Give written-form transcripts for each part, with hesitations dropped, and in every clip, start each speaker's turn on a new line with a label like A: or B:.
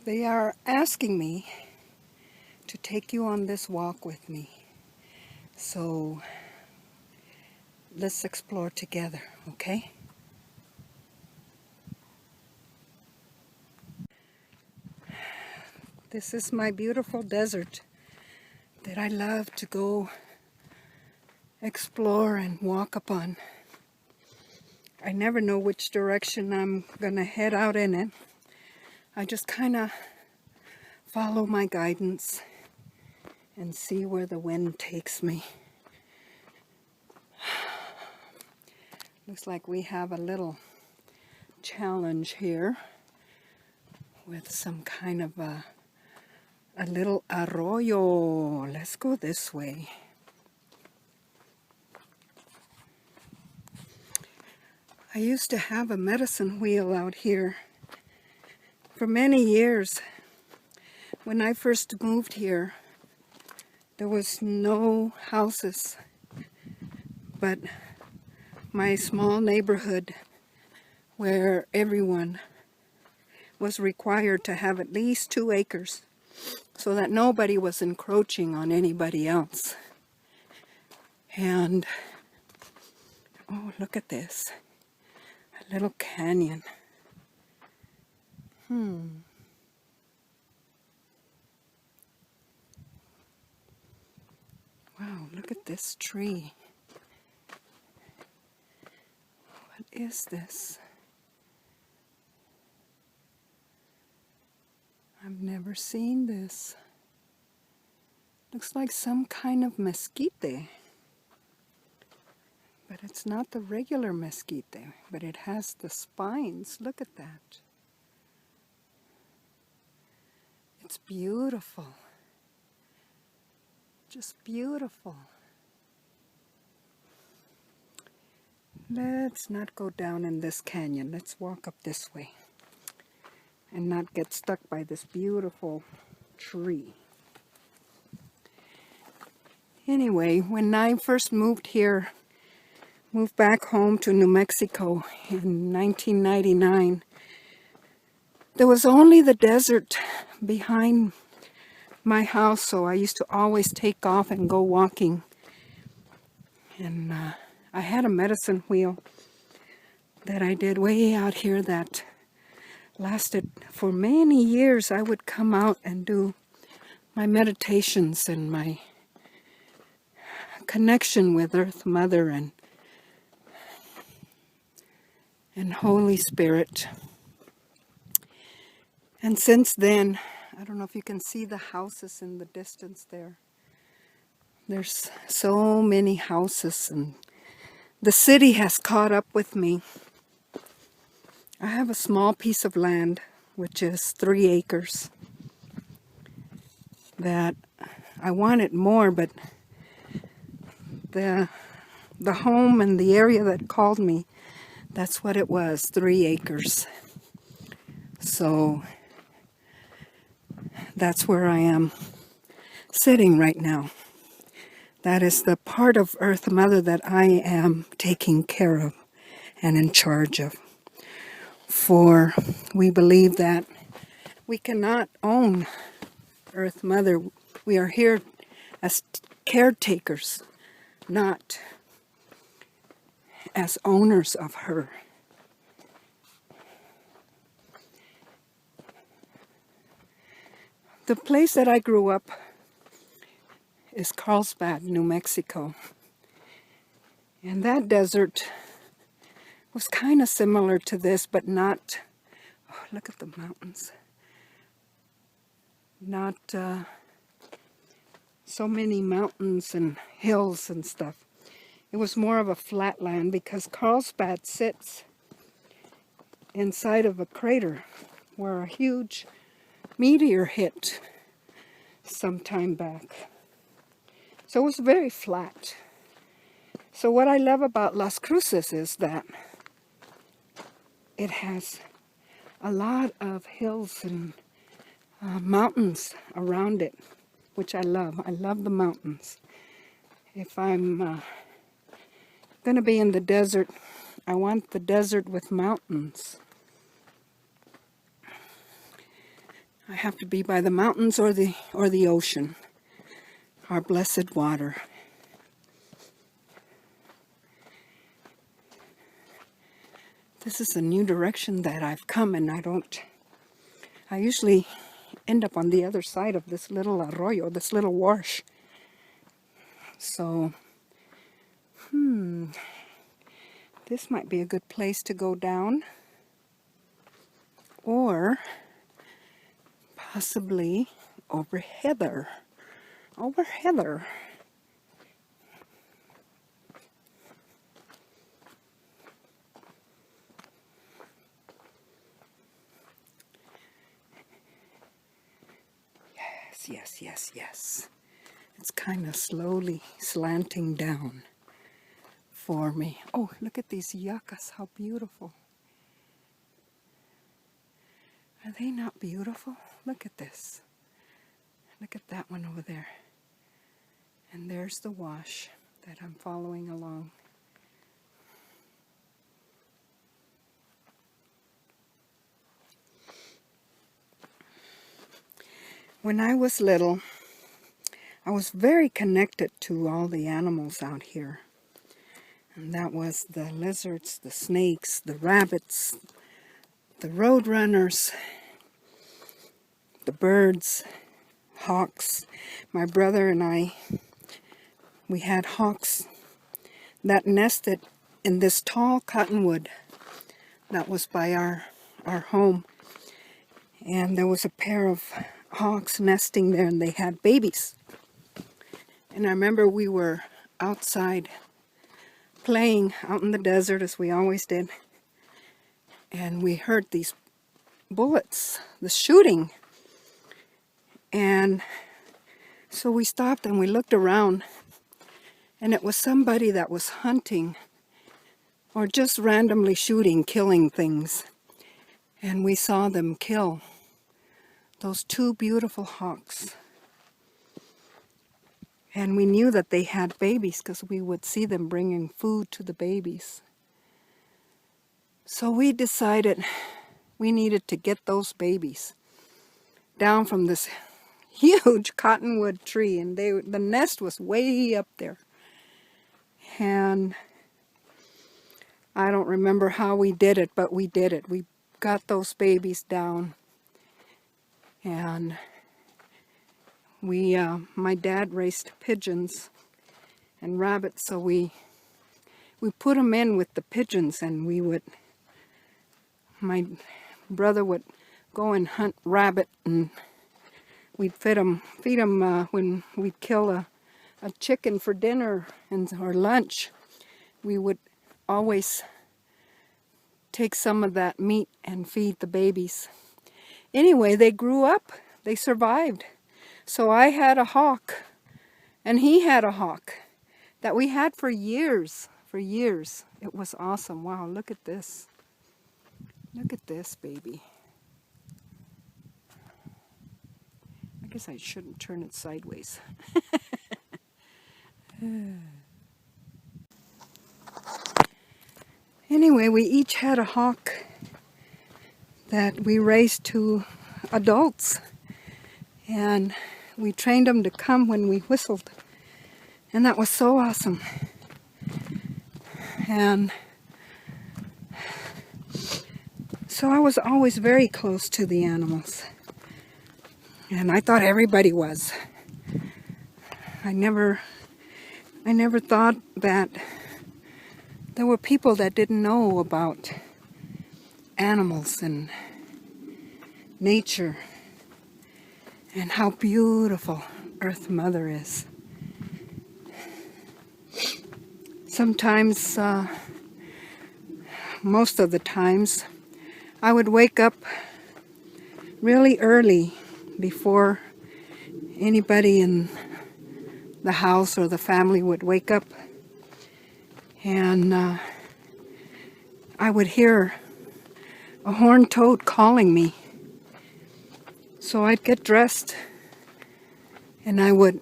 A: They are asking me to take you on this walk with me. So let's explore together, okay? This is my beautiful desert that I love to go explore and walk upon. I never know which direction I'm gonna head out in it. I just kind of follow my guidance and see where the wind takes me. Looks like we have a little challenge here with some kind of a little arroyo. Let's go this way. I used to have a medicine wheel out here for many years. When I first moved here, there was no houses, but my small neighborhood where everyone was required to have at least 2 acres so that nobody was encroaching on anybody else. And, oh, look at this. A little canyon. Wow, look at this tree. What is this? I've never seen this. Looks like some kind of mesquite. But it's not the regular mesquite, but it has the spines. Look at that. It's beautiful. Just beautiful. Let's not go down in this canyon. Let's walk up this way and not get stuck by this beautiful tree. Anyway, when I first moved back home to New Mexico in 1999, there was only the desert behind my house, so I used to always take off and go walking. And I had a medicine wheel that I did way out here that lasted for many years. I would come out and do my meditations and my connection with Earth Mother and Holy Spirit. And since then, I don't know if you can see the houses in the distance there. There's so many houses, and the city has caught up with me. I have a small piece of land, which is 3 acres, that I wanted more, but the home and the area that called me, that's what it was, 3 acres. So that's where I am sitting right now. That is the part of Earth Mother that I am taking care of and in charge of. For we believe that we cannot own Earth Mother. We are here as caretakers, not as owners of her. The place that I grew up is Carlsbad, New Mexico. And that desert was kind of similar to this, but not, oh, look at the mountains. Not so many mountains and hills and stuff. It was more of a flat land because Carlsbad sits inside of a crater where a huge meteor hit some time back. So it was very flat. So what I love about Las Cruces is that it has a lot of hills and mountains around it, which I love. I love the mountains. If I'm going to be in the desert, I want the desert with mountains. I have to be by the mountains or the ocean, our blessed water. This is a new direction that I've come, and I usually end up on the other side of this little arroyo, this little wash. So, this might be a good place to go down, or possibly over heather. Over heather. Yes, yes, yes. It's kind of slowly slanting down for me. Oh, look at these yuccas, how beautiful. Are they not beautiful? Look at this. Look at that one over there. And there's the wash that I'm following along. When I was little, I was very connected to all the animals out here. And that was the lizards, the snakes, the rabbits, the roadrunners, the birds, hawks. My brother and I, we had hawks that nested in this tall cottonwood that was by our home. And there was a pair of hawks nesting there, and they had babies. And I remember we were outside playing out in the desert, as we always did, and we heard these bullets, the shooting. And so we stopped and we looked around, and it was somebody that was hunting or just randomly shooting, killing things. And we saw them kill those two beautiful hawks. And we knew that they had babies because we would see them bringing food to the babies. So we decided we needed to get those babies down from this huge cottonwood tree. And the nest was way up there. And I don't remember how we did it, but we did it. We got those babies down. And my dad raised pigeons and rabbits, so we put them in with the pigeons, and my brother would go and hunt rabbit, and we'd feed them when we'd kill a chicken for dinner or lunch. We would always take some of that meat and feed the babies. Anyway, they grew up, they survived. So I had a hawk, and he had a hawk that we had for years, It was awesome. Wow, look at this. Look at this baby. I guess I shouldn't turn it sideways. Anyway, we each had a hawk that we raised to adults. And we trained them to come when we whistled. And that was so awesome. And so I was always very close to the animals. And I thought everybody was. I never thought that there were people that didn't know about animals and nature and how beautiful Earth Mother is. Sometimes, most of the times, I would wake up really early before anybody in the house or the family would wake up, and I would hear a horned toad calling me. So I'd get dressed and I would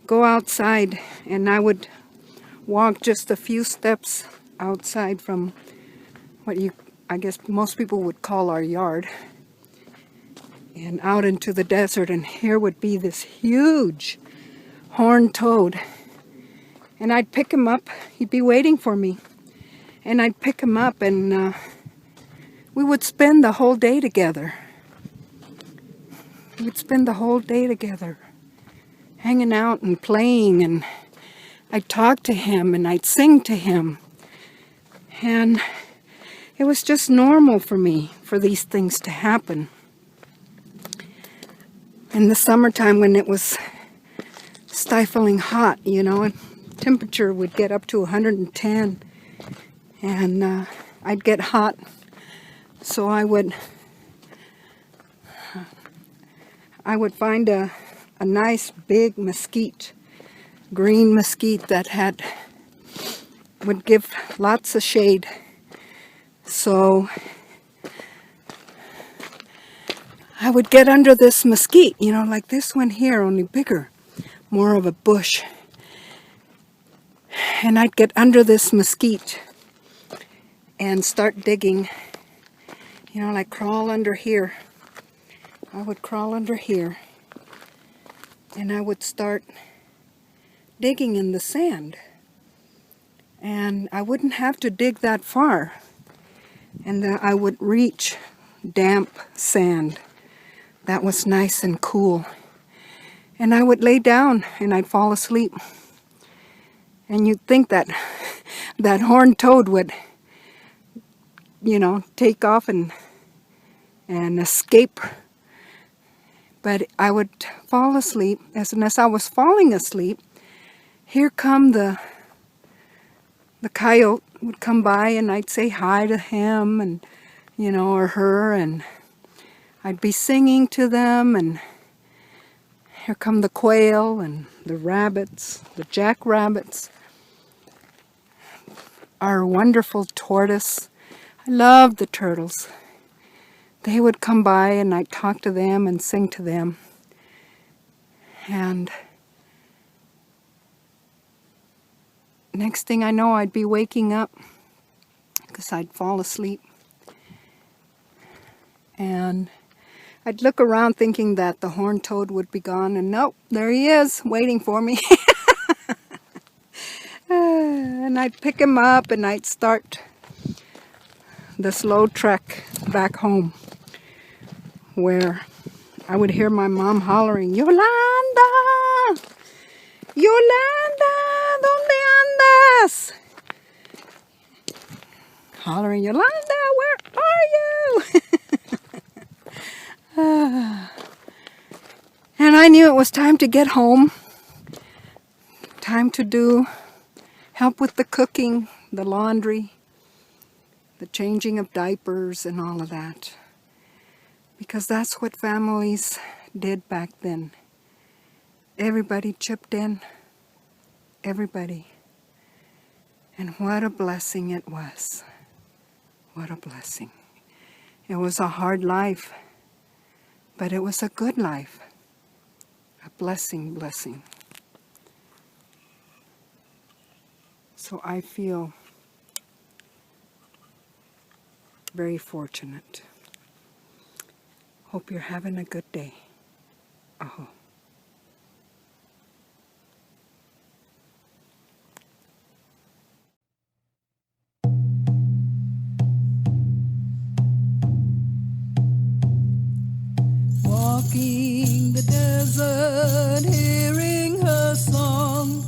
A: go outside, and I would walk just a few steps outside from what you I guess most people would call our yard, and out into the desert, and here would be this huge horned toad. And I'd pick him up. He'd be waiting for me. And I'd pick him up, and we would spend the whole day together. We'd spend the whole day together, hanging out and playing, and I'd talk to him, and I'd sing to him. And it was just normal for me, for these things to happen. In the summertime, when it was stifling hot, and temperature would get up to 110, and I'd get hot, so I would find a nice big mesquite, green mesquite that would give lots of shade. So I would get under this mesquite, like this one here, only bigger, more of a bush. And I'd get under this mesquite and start digging, like crawl under here. I would crawl under here, and I would start digging in the sand. And I wouldn't have to dig that far, and then I would reach damp sand that was nice and cool. And I would lay down, and I'd fall asleep. And you'd think that that horned toad would, take off and escape. But I would fall asleep, as I was falling asleep, here come the coyote would come by, and I'd say hi to him, and or her, and I'd be singing to them, and here come the quail and the rabbits, the jackrabbits, our wonderful tortoise. I loved the turtles. They would come by, and I'd talk to them and sing to them. And next thing I know, I'd be waking up because I'd fall asleep. And I'd look around thinking that the horned toad would be gone, and nope, there he is, waiting for me. And I'd pick him up, and I'd start the slow trek back home, where I would hear my mom hollering, "Yolanda! Yolanda, ¿dónde andas?" Hollering, "Yolanda, where are you?" And I knew it was time to get home, time to help with the cooking, the laundry, the changing of diapers, and all of that. Because that's what families did back then. Everybody chipped in, everybody. And what a blessing it was. What a blessing. It was a hard life, but it was a good life. A blessing. So I feel very fortunate. Hope you're having a good day. Aho. Walking the desert, hearing her song.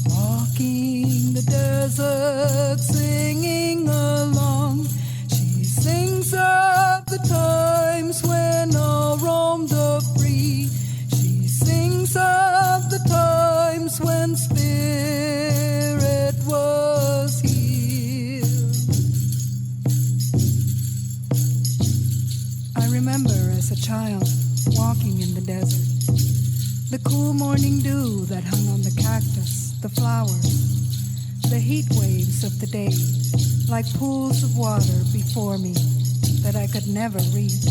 A: Walking the desert, singing along. She sings of the times when all roamed free. She sings of the times when spirit was healed. I remember as a child walking in the desert, the cool morning dew that hung on the cactus, the flowers, the heat waves of the day, like pools of water before me that I could never reach.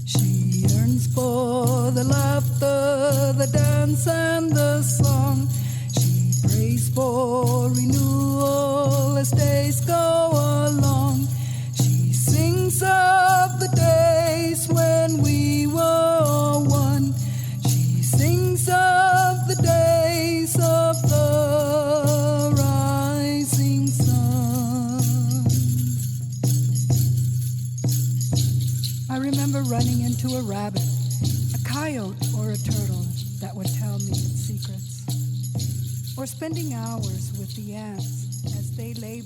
A: She yearns for the laughter, the dance, and the song. She
B: prays for renewal as days go along. She sings of the days when we were one. She sings of the days of the rising sun. I remember running into a rabbit, a coyote, or a turtle that would tell me its secrets, or spending hours with the ants as they lay